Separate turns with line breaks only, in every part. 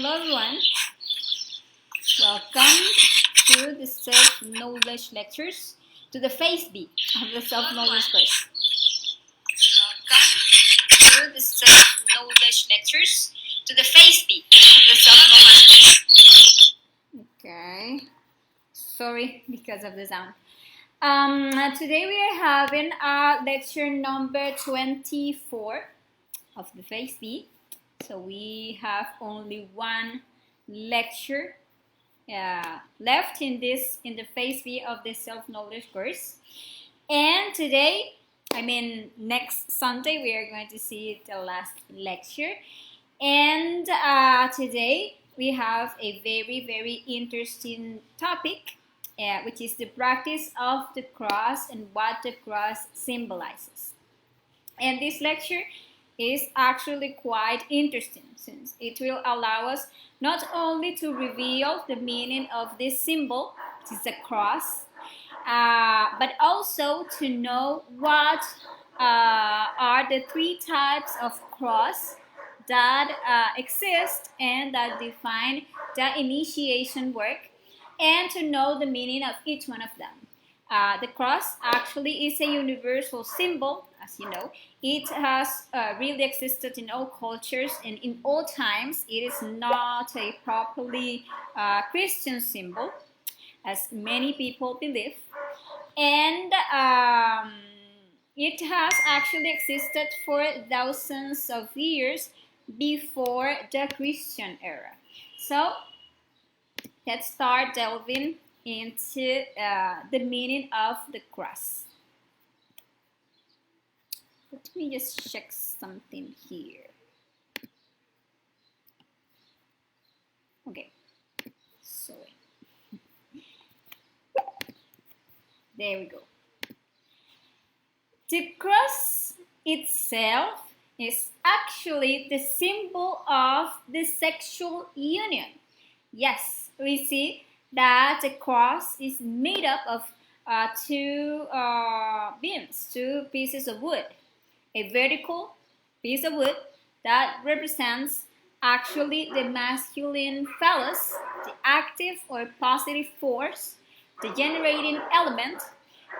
Hello everyone, welcome to the self-knowledge lectures, to the phase B of the self-knowledge course. Welcome to the self-knowledge lectures, to the phase B of the self-knowledge course. Okay, sorry because of the sound. Today we are having lecture number 24 of the phase B. So we have only one lecture left in the phase B of the self-knowledge course. And today, next Sunday, we are going to see the last lecture. And today we have a very, very interesting topic, which is the practice of the cross and what the cross symbolizes. And this lecture is actually quite interesting since it will allow us not only to reveal the meaning of this symbol, which is a cross, but also to know what are the three types of cross that exist and that define the initiation work, and to know the meaning of each one of them. The cross actually is a universal symbol, as you know. It has really existed in all cultures and in all times. It is not a properly Christian symbol, as many people believe. And it has actually existed for thousands of years before the Christian era. So let's start delving into the meaning of the cross. Let me just check something here. Okay, sorry. There we go. The cross itself is actually the symbol of the sexual union. Yes, we see that the cross is made up of two beams, two pieces of wood. A vertical piece of wood that represents actually the masculine phallus, the active or positive force, the generating element,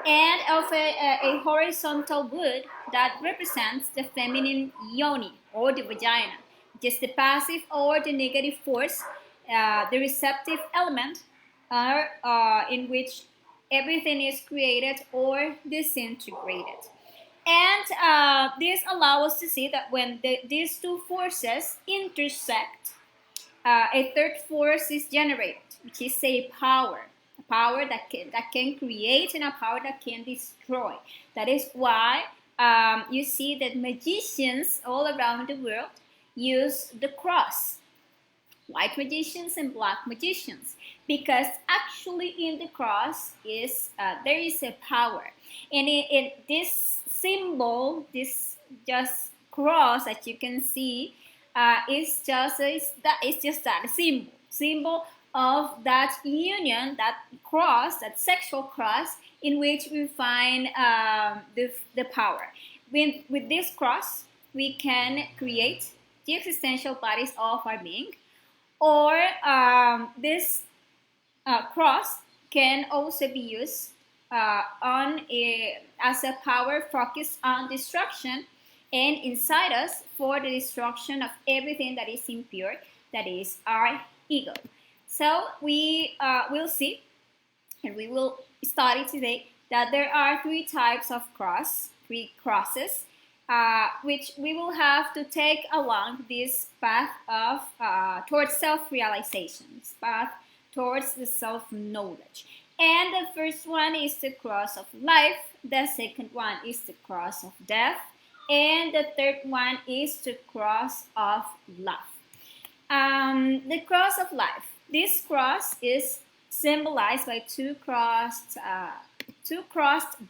and of a horizontal wood that represents the feminine yoni or the vagina, just the passive or the negative force, the receptive element, in which everything is created or disintegrated. And this allows us to see that when these two forces intersect, a third force is generated, which is a power that can create and a power that can destroy. That is why you see that magicians all around the world use the cross. White magicians and black magicians, because actually in the cross is there is a power, and in this symbol, this just cross that you can see, is just that symbol of that union, that cross, that sexual cross, in which we find the power. With this cross, we can create the existential bodies of our being, or this cross can also be used as a power focused on destruction and inside us for the destruction of everything that is impure, that is our ego. So we will see, and we will study today, that there are three types of three crosses, which we will have to take along this path of towards self-realization, path towards the self-knowledge. And the first one is the cross of life, the second one is the cross of death, and the third one is the cross of love. The cross of life. This cross is symbolized by two crossed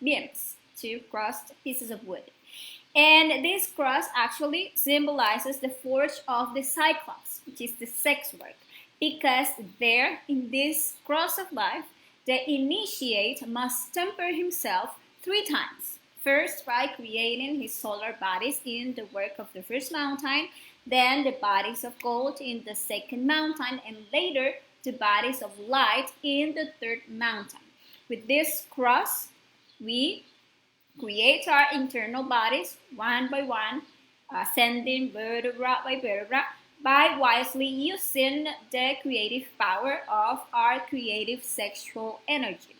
beams, two crossed pieces of wood. And this cross actually symbolizes the forge of the Cyclops, which is the sex work, because there, in this cross of life, the initiate must temper himself 3 times. First, by creating his solar bodies in the work of the first mountain, then the bodies of gold in the second mountain, and later the bodies of light in the third mountain. With this cross, we create our internal bodies one by one, ascending vertebra by vertebra, by wisely using the creative power of our creative sexual energy.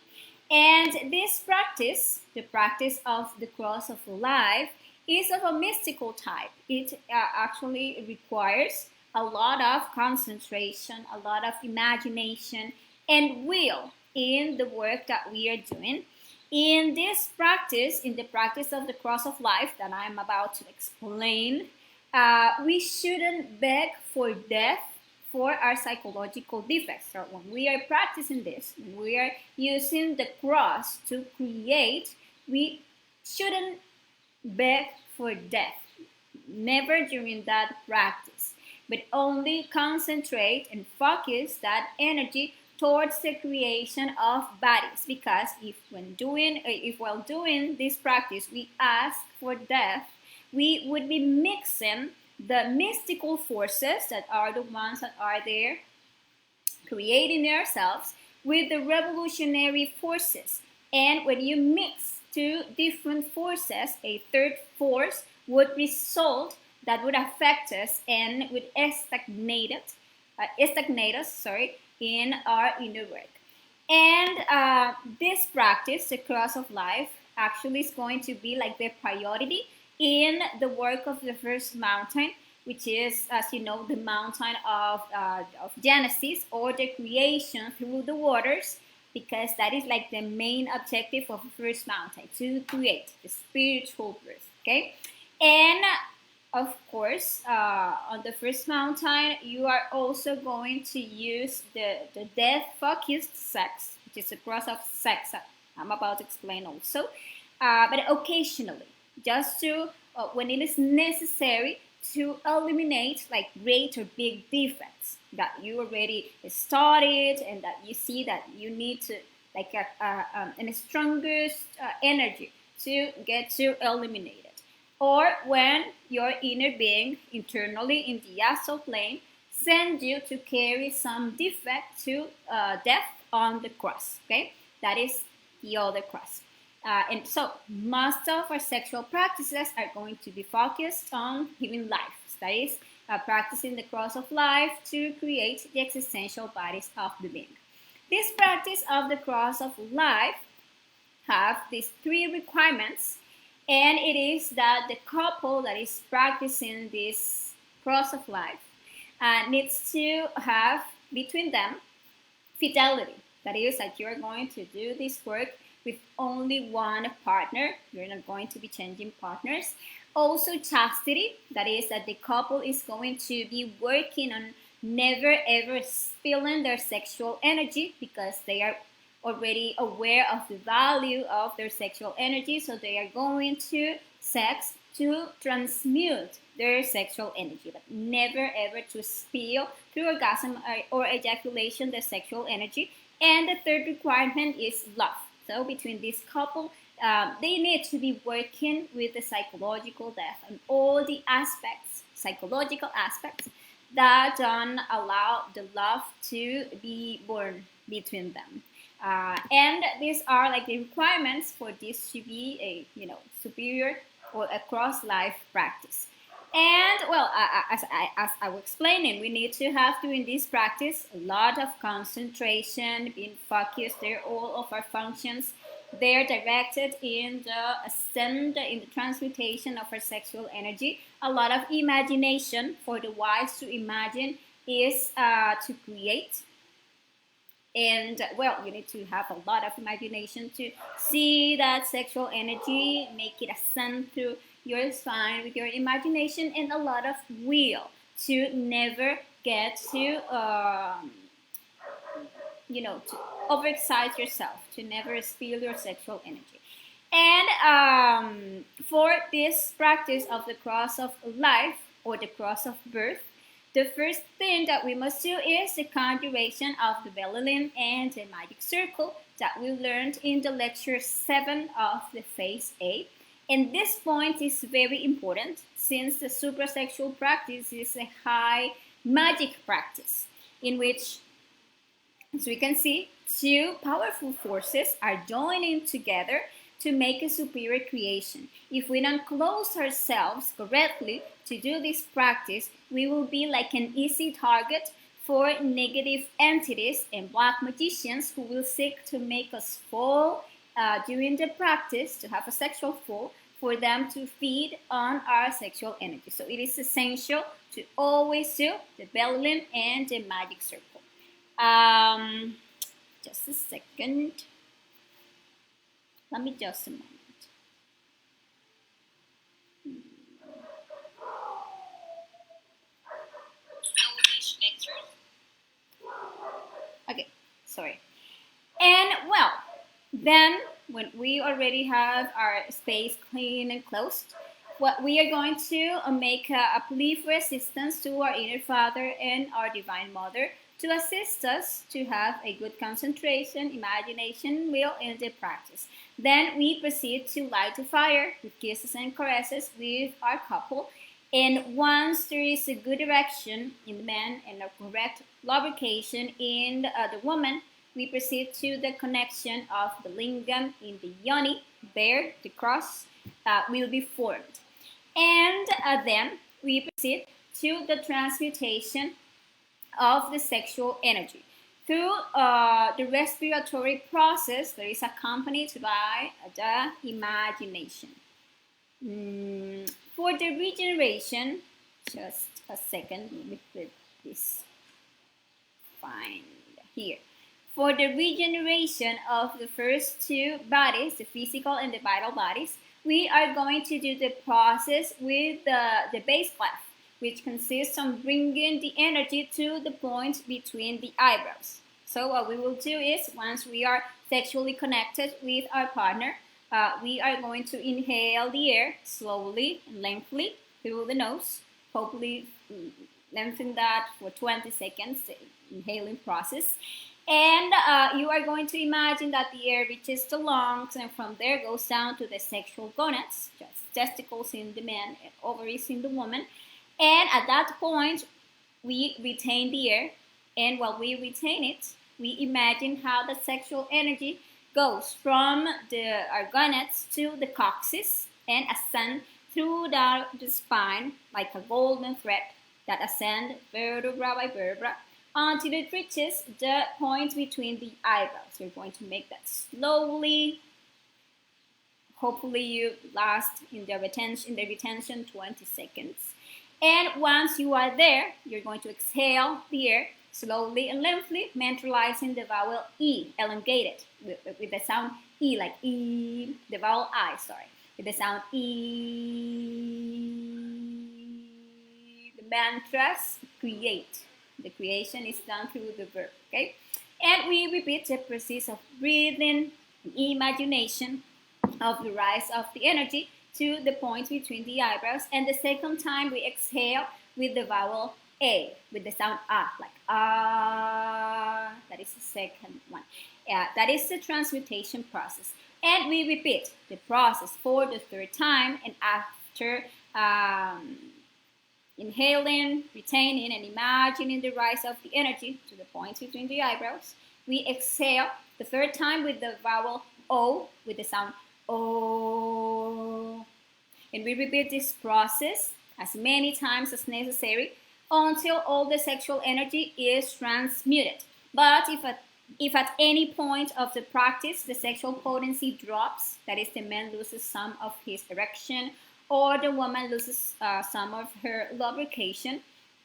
And this practice, the practice of the cross of life, is of a mystical type. It actually requires a lot of concentration, a lot of imagination, and will in the work that we are doing. In this practice, in the practice of the cross of life that I'm about to explain, we shouldn't beg for death for our psychological defects. So when we are practicing this, when we are using the cross to create, we shouldn't beg for death. Never during that practice, but only concentrate and focus that energy towards the creation of bodies, because if while doing this practice we ask for death, we would be mixing the mystical forces that are the ones that are there creating ourselves with the revolutionary forces. And when you mix two different forces, a third force would result that would affect us and would stagnate us in our inner work. And this practice, the cross of life, actually is going to be like the priority in the work of the first mountain, which is, as you know, the mountain of Genesis, or the creation through the waters, because that is like the main objective of the first mountain, to create the spiritual birth. Okay, and of course, on the first mountain, you are also going to use the death-focused sex, which is a cross of sex that I'm about to explain also, but occasionally, just to when it is necessary to eliminate like great or big defects that you already studied and that you see that you need to like a strongest energy to get to eliminate it. Or when your inner being internally in the astral plane sends you to carry some defect to death on the cross. Okay, that is the other cross. And so most of our sexual practices are going to be focused on giving life. That is, practicing the cross of life to create the existential bodies of the being. This practice of the cross of life have these three requirements, and it is that the couple that is practicing this cross of life needs to have between them fidelity. That is, that you're going to do this work with only one partner. You're not going to be changing partners. Also chastity, that is that the couple is going to be working on never ever spilling their sexual energy, because they are already aware of the value of their sexual energy, so they are going to sex to transmute their sexual energy, but never ever to spill through orgasm or ejaculation the sexual energy. And the third requirement is love. So between this couple, they need to be working with the psychological death and all the aspects, psychological aspects, that don't allow the love to be born between them. And these are like the requirements for this to be a superior or a cross-life practice. And well, as I was explaining, we need to have during this practice a lot of concentration, being focused. There, all of our functions, they're directed in the ascent, in the transmutation of our sexual energy. A lot of imagination. For the wise to imagine is to create. And well, you need to have a lot of imagination to see that sexual energy, make it ascend through your spine with your imagination, and a lot of will to never get to to overexcite yourself, to never spill your sexual energy. And for this practice of the cross of life or the cross of birth, the first thing that we must do is the conjuration of the belly limb and the magic circle that we learned in the lecture 7 of the phase A. And this point is very important since the suprasexual practice is a high magic practice in which, as we can see, two powerful forces are joining together to make a superior creation. If we don't close ourselves correctly to do this practice, we will be like an easy target for negative entities and black magicians who will seek to make us fall during the practice, to have a sexual fall, for them to feed on our sexual energy. So it is essential to always do the belly line and the magic circle. Just a second. Let me just a moment. Okay, sorry. And well, then when we already have our space clean and closed, what we are going to make a plea for assistance to our inner Father and our Divine Mother to assist us to have a good concentration, imagination, will, in the practice. Then we proceed to light the fire with kisses and caresses with our couple. And once there is a good erection in the man and a correct lubrication in the woman, we proceed to the connection of the lingam in the yoni. There, the cross will be formed. And then we proceed to the transmutation of the sexual energy through the respiratory process that is accompanied by the imagination. For the regeneration, just a second, let me flip this. Find here. For the regeneration of the first two bodies, the physical and the vital bodies, we are going to do the process with the base clef, which consists of bringing the energy to the point between the eyebrows. So what we will do is, once we are sexually connected with our partner, we are going to inhale the air slowly and lengthily through the nose, hopefully lengthen that for 20 seconds, the inhaling process. And you are going to imagine that the air reaches the lungs and from there goes down to the sexual gonads, just testicles in the man and ovaries in the woman. And at that point, we retain the air. And while we retain it, we imagine how the sexual energy goes from our gonads to the coccyx and ascend through the spine like a golden thread that ascend vertebra by vertebra until it reaches the point between the eyebrows. We're going to make that slowly. Hopefully you last in the retention 20 seconds. And once you are there, you're going to exhale the air slowly and lengthily, mentalizing the vowel E, elongated, with the sound E, like E, the vowel I, sorry, with the sound E. The mantras create. The creation is done through the verb, okay? And we repeat the process of breathing, imagination of the rise of the energy to the point between the eyebrows. And the second time we exhale with the vowel A, with the sound A, like ah. That is the second one. That is the transmutation process. And we repeat the process for the third time. And after inhaling, retaining, and imagining the rise of the energy to the point between the eyebrows, we exhale the third time with the vowel O, with the sound O. And we repeat this process as many times as necessary until all the sexual energy is transmuted. But if at any point of the practice the sexual potency drops, that is, the man loses some of his erection or the woman loses some of her lubrication,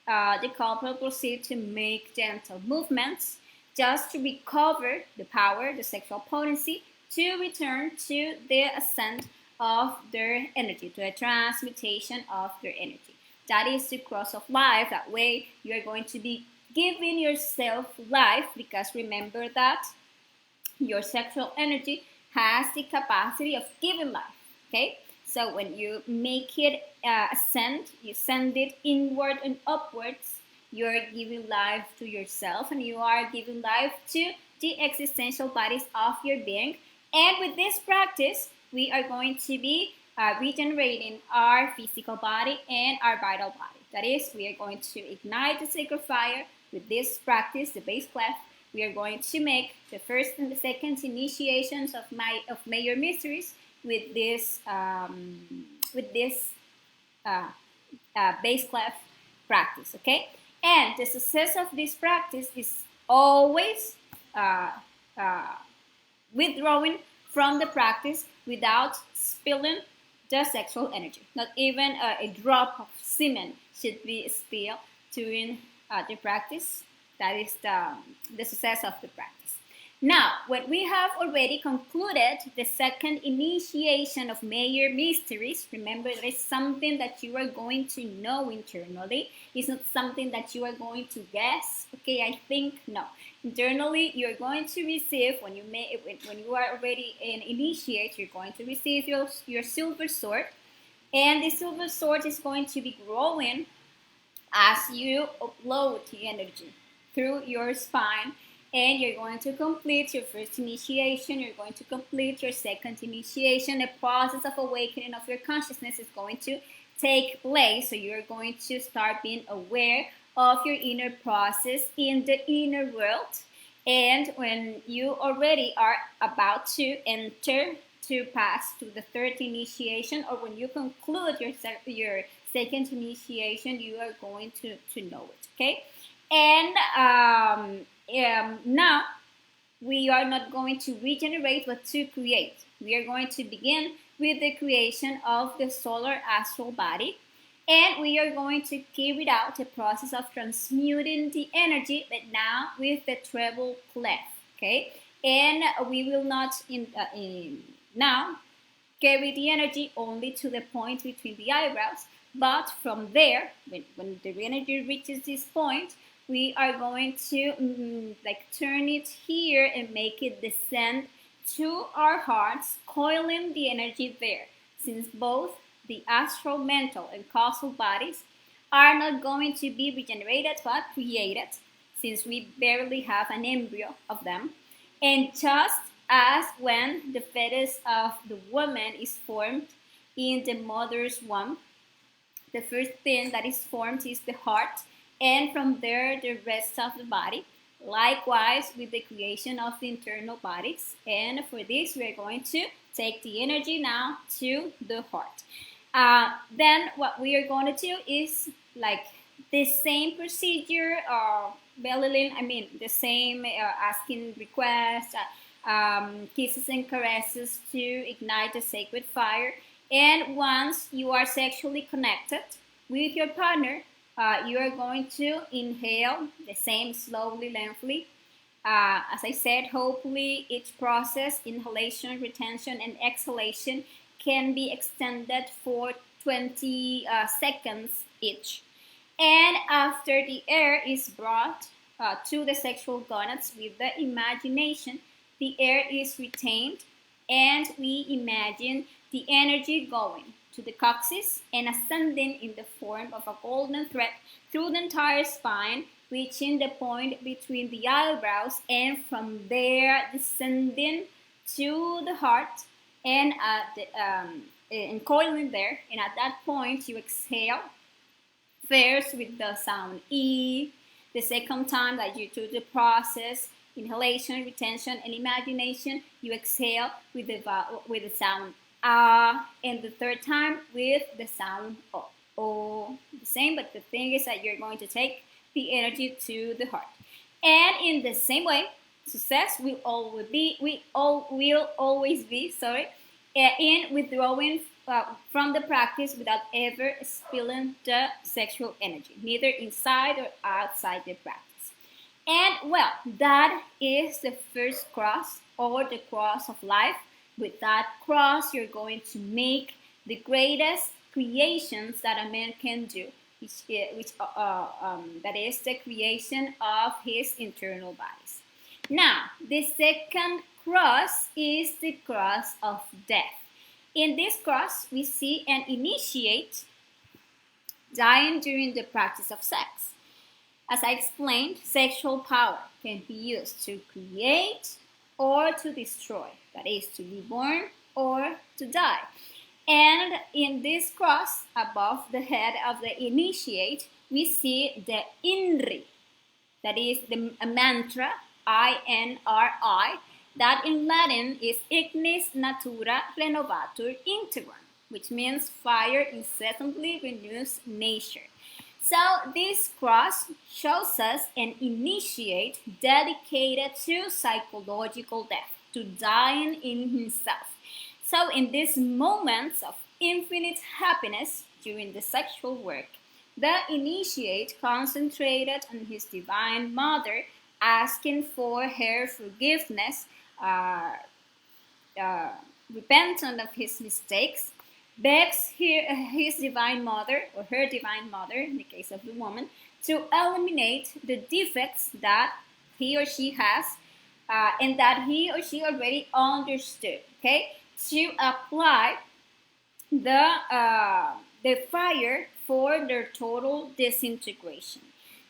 the couple proceed to make gentle movements just to recover the power, the sexual potency, to return to the ascent of their energy, to a transmutation of their energy. That is the cross of life. That way you are going to be giving yourself life, because remember that your sexual energy has the capacity of giving life, okay? So when you make it ascend, you send it inward and upwards, you're giving life to yourself and you are giving life to the existential bodies of your being. And with this practice, we are going to be regenerating our physical body and our vital body. That is, we are going to ignite the sacred fire with this practice, the base clef. We are going to make the first and the second initiations of major mysteries with this base clef practice. Okay, and the success of this practice is always withdrawing from the practice without spilling the sexual energy. Not even a drop of semen should be spilled during the practice. That is the success of the practice. Now, when we have already concluded the second initiation of major mysteries, remember that it's something that you are going to know internally. It's not something that you are going to guess. Okay, I think no. Internally, you're going to receive when you are already an initiate. You're going to receive your silver sword, and the silver sword is going to be growing as you upload the energy through your spine. And you're going to complete your first initiation, you're going to complete your second initiation. The process of awakening of your consciousness is going to take place. So you're going to start being aware of your inner process in the inner world. And when you already are about to enter to pass to the third initiation, or when you conclude your second initiation, you are going to know it, okay? And now we are not going to regenerate but to create. We are going to begin with the creation of the solar astral body, and we are going to carry out the process of transmuting the energy, but now with the treble clef, okay? And we will not now carry the energy only to the point between the eyebrows, but from there, when the energy reaches this point, we are going to turn it here and make it descend to our hearts, coiling the energy there. Since both the astral, mental, and causal bodies are not going to be regenerated but created, since we barely have an embryo of them. And just as when the fetus of the woman is formed in the mother's womb, the first thing that is formed is the heart, and from there the rest of the body. Likewise with the creation of the internal bodies. And for this we are going to take the energy now to the heart. Then what we are going to do is like the same procedure, the same asking requests, kisses and caresses to ignite the sacred fire. And once you are sexually connected with your partner, you are going to inhale the same slowly, lengthily. As I said, hopefully each process, inhalation, retention, and exhalation, can be extended for 20 seconds each. And after the air is brought to the sexual gonads with the imagination, the air is retained, and we imagine the energy going to the coccyx and ascending in the form of a golden thread through the entire spine, reaching the point between the eyebrows, and from there descending to the heart and coiling there. And at that point you exhale, first with the sound E, the second time that you do the process, inhalation, retention, and imagination, you exhale with the sound and the third time with the sound O. The same, but the thing is that you're going to take the energy to the heart. And in the same way, success will always be in withdrawing from the practice without ever spilling the sexual energy, neither inside or outside the practice. And well, that is the first cross, or the cross of life. With that cross, you're going to make the greatest creations that a man can do, that is the creation of his internal bodies. Now, the second cross is the cross of death. In this cross, we see an initiate dying during the practice of sex. As I explained, sexual power can be used to create or to destroy, that is, to be born or to die. And in this cross, above the head of the initiate, we see the INRI, that is a mantra, INRI, that in Latin is Ignis Natura Renovatur Integrum, which means fire incessantly renews nature. So this cross shows us an initiate dedicated to psychological death, to dying in himself. So in these moments of infinite happiness during the sexual work, the initiate concentrated on his divine mother, asking for her forgiveness, uh, repentant of his mistakes, begs his divine mother, or her divine mother, in the case of the woman, to eliminate the defects that he or she has and that he or she already understood, okay? To apply the fire for their total disintegration.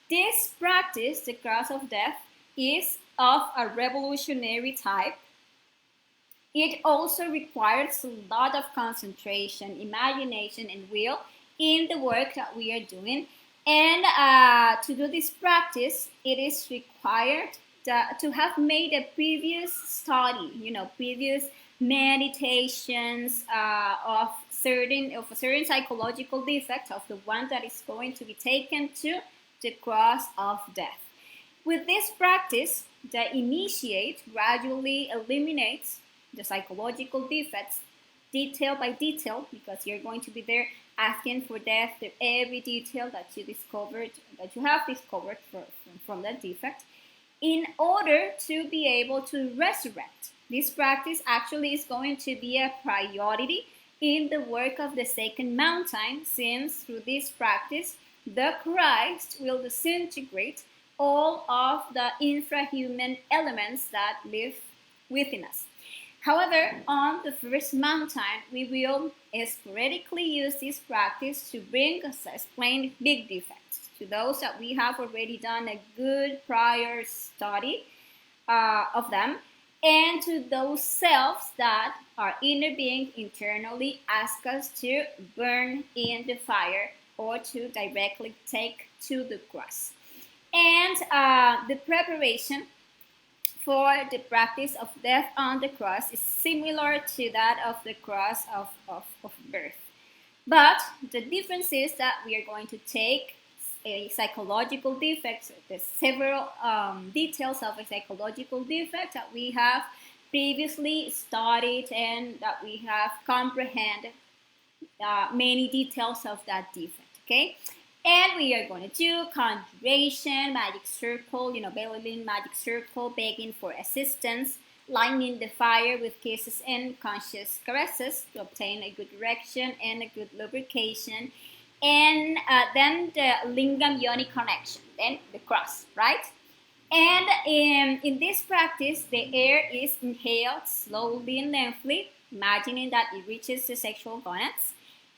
This practice, the cross of death, is of a revolutionary type. It also requires a lot of concentration, imagination, and will in the work that we are doing. And to do this practice, it is required to have made a previous study, previous meditations of certain psychological defect of the one that is going to be taken to the cross of death. With this practice, the initiate gradually eliminates the psychological defects detail by detail, because you're going to be there asking for death to every detail that you have discovered from that defect, in order to be able to resurrect. This practice actually is going to be a priority in the work of the second mountain, since through this practice the Christ will disintegrate all of the infrahuman elements that live within us. However, on the first mountain, we will sporadically use this practice to bring, as I explained, big defects. To those that we have already done a good prior study of them, and to those selves that our inner being internally ask us to burn in the fire or to directly take to the cross. And the preparation for the practice of death on the cross is similar to that of the cross of birth. But the difference is that we are going to take a psychological defect, the several details of a psychological defect that we have previously studied and that we have comprehended many details of that defect, okay? And we are going to do conjuration, magic circle, bailing magic circle, begging for assistance, lighting the fire with kisses and conscious caresses to obtain a good direction and a good lubrication. And then the lingam yoni connection, then the cross, right? And in this practice, the air is inhaled slowly and lengthily, imagining that it reaches the sexual gonads.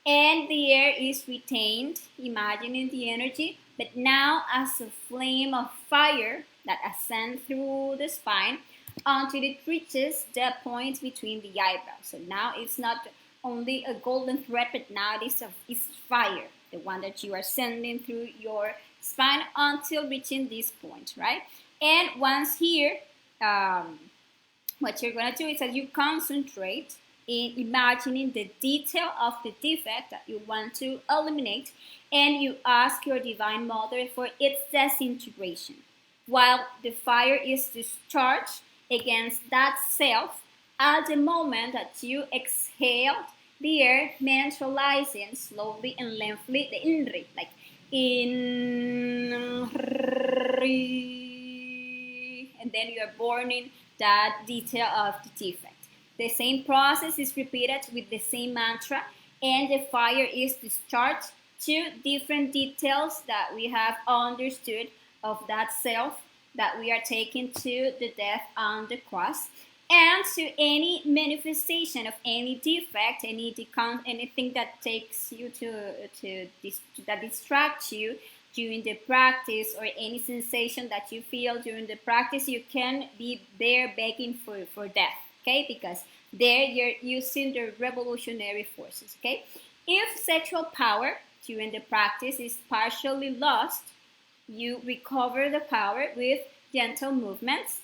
And the air is retained, imagining the energy, but now as a flame of fire that ascends through the spine until it reaches the point between the eyebrows. So now it's not only a golden thread, but now it's fire, the one that you are sending through your spine until reaching this point, right? And once here, what you're going to do is that you concentrate in imagining the detail of the defect that you want to eliminate, and you ask your divine mother for its disintegration, while the fire is discharged against that self at the moment that you exhale the air, mentalizing slowly and lengthily the INRI, like INRI, and then you are burning that detail of the defect. The same process is repeated with the same mantra, and the fire is discharged to different details that we have understood of that self that we are taking to the death on the cross, and to any manifestation of any defect, anything that takes you that distracts you during the practice, or any sensation that you feel during the practice. You can be there begging for death. Okay, because There you're using the revolutionary forces, okay? If sexual power during the practice is partially lost, you recover the power with gentle movements,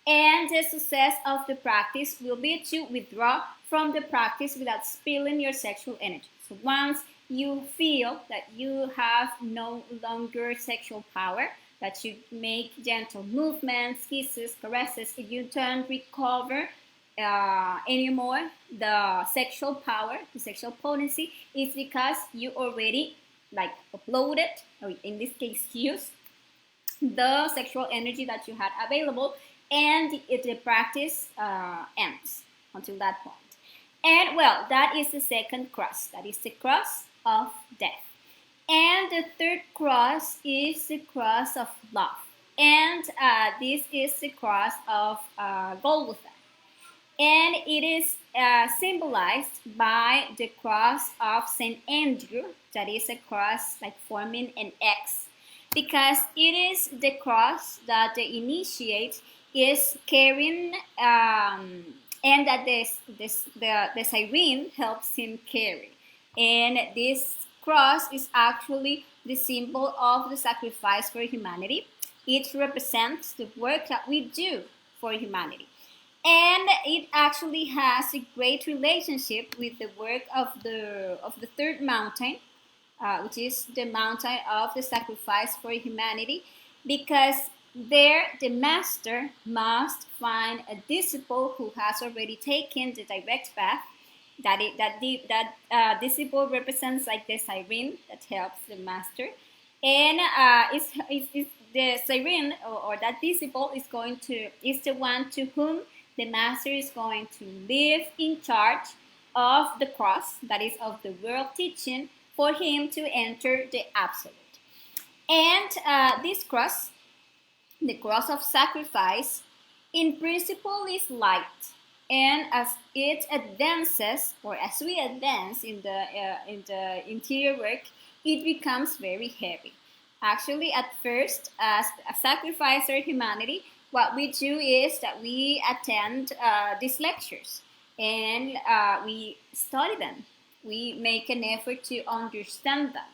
and the success of the practice will be to withdraw from the practice without spilling your sexual energy. So once you feel that you have no longer sexual power, that you make gentle movements, kisses, caresses, if you don't recover anymore the sexual power, the sexual potency, is because you already like uploaded, or in this case used, the sexual energy that you had available, and the practice ends until that point. And well, that is the second cross. That is the cross of death. And the third cross is the cross of love. And this is the cross of Golgotha. And it is symbolized by the cross of Saint Andrew. That is a cross like forming an X, because it is the cross that the initiate is carrying, and that the siren helps him carry. And this cross is actually the symbol of the sacrifice for humanity. It represents the work that we do for humanity. And it actually has a great relationship with the work of the third mountain, which is the mountain of the sacrifice for humanity, because there the master must find a disciple who has already taken the direct path. That disciple represents like the siren that helps the master, and is the siren, or that disciple is the one to whom the master is going to live in charge of the cross, that is of the world teaching, for him to enter the absolute. And this cross, the cross of sacrifice, in principle is light, and as it advances, or as we advance in the interior work, it becomes very heavy. Actually, at first, as a sacrificer humanity, what we do is that we attend these lectures, and we study them. We make an effort to understand them.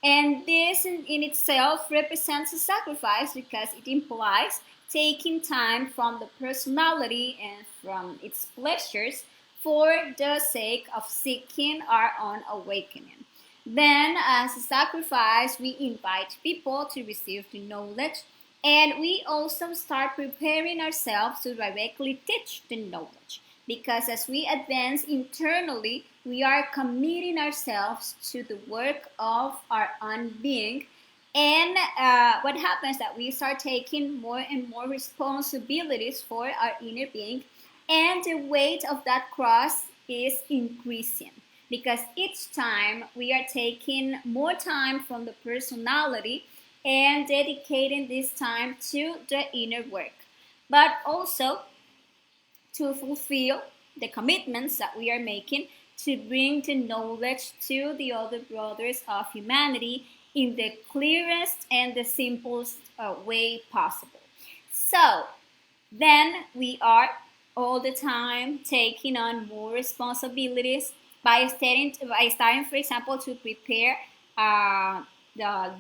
And this in itself represents a sacrifice, because it implies taking time from the personality and from its pleasures for the sake of seeking our own awakening. Then, as a sacrifice, we invite people to receive the knowledge, and we also start preparing ourselves to directly teach the knowledge, because as we advance internally, we are committing ourselves to the work of our own being. And what happens is that we start taking more and more responsibilities for our inner being, and the weight of that cross is increasing, because each time we are taking more time from the personality and dedicating this time to the inner work, but also to fulfill the commitments that we are making to bring the knowledge to the other brothers of humanity in the clearest and the simplest way possible. So then we are all the time taking on more responsibilities by starting, for example, to prepare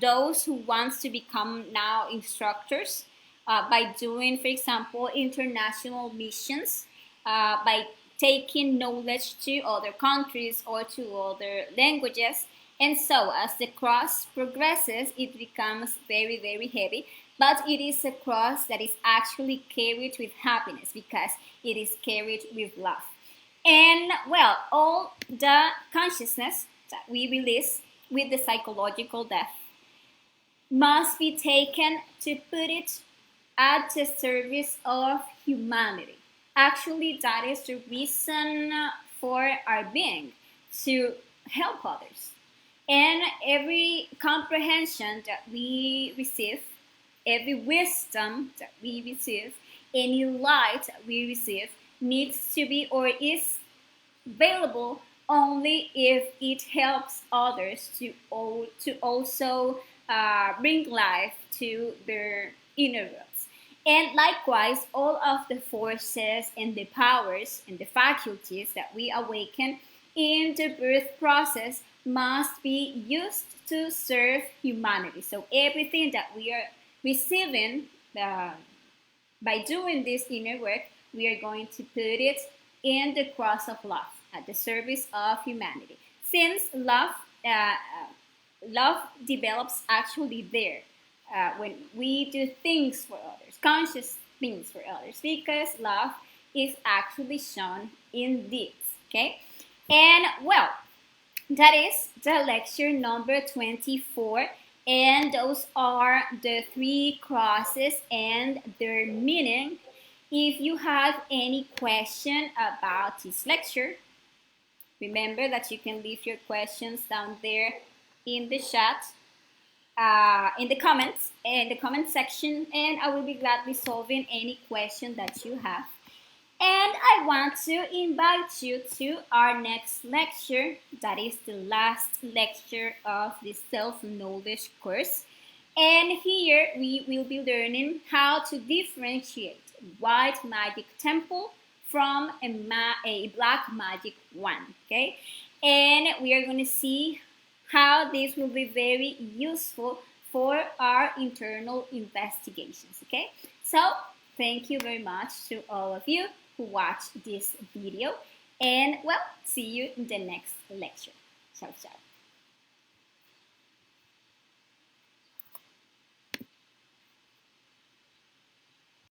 those who wants to become now instructors, by doing, for example, international missions, by taking knowledge to other countries or to other languages. And so as the cross progresses, it becomes very, very heavy, but it is a cross that is actually carried with happiness, because it is carried with love. And well, all the consciousness that we release with the psychological death must be taken to put it at the service of humanity. Actually, that is the reason for our being, to help others. And every comprehension that we receive, every wisdom that we receive, any light that we receive, needs to be, or is available only if it helps others to also bring life to their inner worlds. And likewise, all of the forces and the powers and the faculties that we awaken in the birth process must be used to serve humanity. So everything that we are receiving by doing this inner work, we are going to put it in the cross of love at the service of humanity. Since love develops actually there when we do things for others, conscious things for others, because love is actually shown in deeds. Okay, and well, that is the lecture number 24, and those are the three crosses and their meaning. If you have any question about this lecture, remember that you can leave your questions down there in the chat, in the comment section, and I will be gladly solving any question that you have. And I want to invite you to our next lecture, that is the last lecture of the self-knowledge course. And here we will be learning how to differentiate white magic temple from a black magic wand, okay? And we are going to see how this will be very useful for our internal investigations, okay? So thank you very much to all of you who watched this video, and well, see you in the next lecture. Ciao, ciao.